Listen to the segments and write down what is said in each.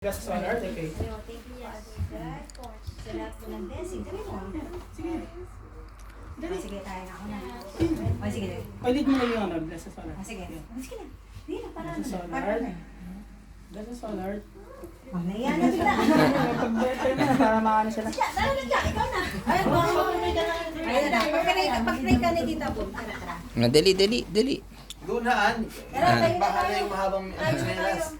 Gas solar, okay. So, thank you, Father God, sa lahat po ng blessing. Dali mo. Sige. O, sige, tayo na ako na. O, sige. Palit mo lang yung ano, gas sa solar. O, sige. O, sige na. Hindi na, para Gas sa na. solar. Gas sa solar. O, naiyan na sila. Pag-better na, para maano sila. Siya, dala na dyan. Ikaw na. Ayun, mag-pray ka na. Ayun na, pag-pray ka ni Tita Bob. Tara, tara. Dali. Tara, Gunaan. tayo na Baka na tayo. yung mahabang Tayo na tayo.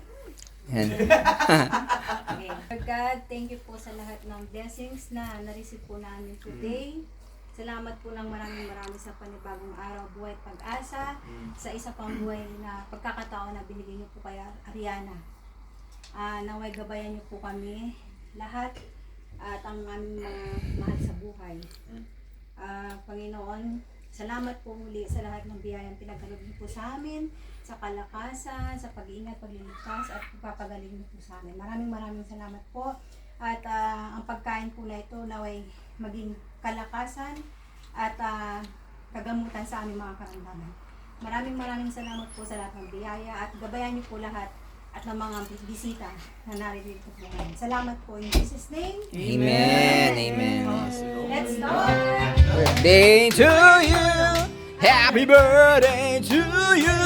Yan. Okay. Lord God, thank you po sa lahat ng blessings na na-receive po namin today. Salamat po ng maraming sa panibagong araw, buhay at pag-asa, sa isa pang buhay na pagkakataon na binigay niyo po kay Ariana. Naway gabayan niyo po kami lahat at ang aming mga mahal sa buhay. Panginoon, salamat po muli sa lahat ng biyayang pinagkaloob niyo po sa amin, sa kalakasan, sa pag-iingat, pagliligtas at pagpapagaling niyo po sa amin. Maraming salamat po. At ang pagkain po na ito naway maging kalakasan at kagamutan sa aming mga karamdaman. Maraming salamat po sa lahat ng biyaya at gabayan niyo po lahat at ng mga bisita na naririto po ngayon. Salamat po in Jesus' name. Amen. Let's start! Birthday to you. Happy birthday to you.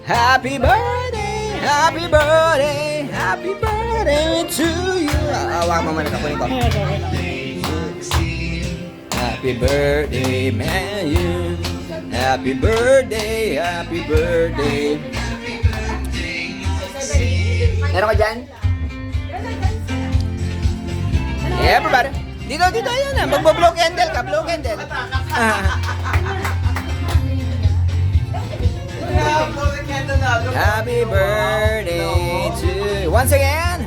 Happy birthday. Happy birthday. Happy birthday to you. Awak mo man kapunin ko. Happy birthday, man. You. Happy birthday. Happy birthday. Meron ka dyan? Everybody. Dito, yan na. Magbo-blow candle ka, blow candle. Happy birthday to you. Once again.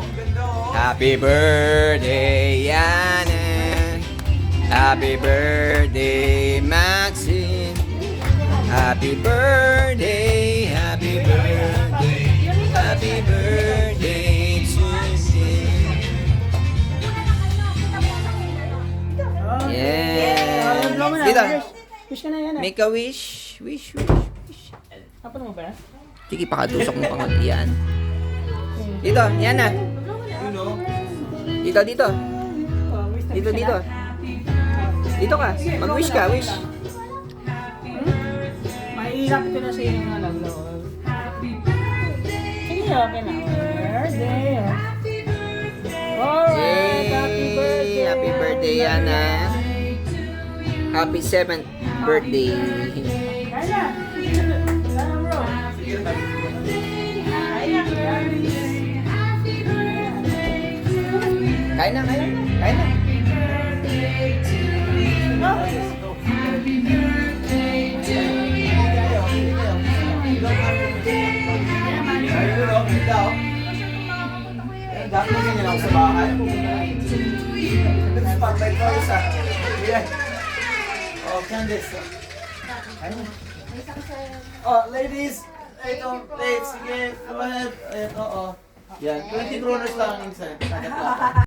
Happy birthday, Yana. Happy birthday, Maxine. Happy birthday, happy birthday. Happy birthday to you. Yeah. Dito. Wish ka na yan. Make a wish. Wish. Kapag mo ba yan? Sige, pakatusok mo pang yan. Dito, yan na. Dito. Dito. Dito ka. Mag-wish ka, wish. Mahirap ko na sa iyo ng alam na. Sige, okay na. Birthday. Alright, happy birthday. Happy birthday, Yana. Happy 7th birthday. Kaya. Kaya, bro. Kain na. Dapat na ganyan ako sa bahay. Spotlight ko isa. Oh, Candice. Oh, ladies. Ito, plates. Sige, go ahead. Ito, oh. Yan, 20 kroners lang ang isa. Kada plato.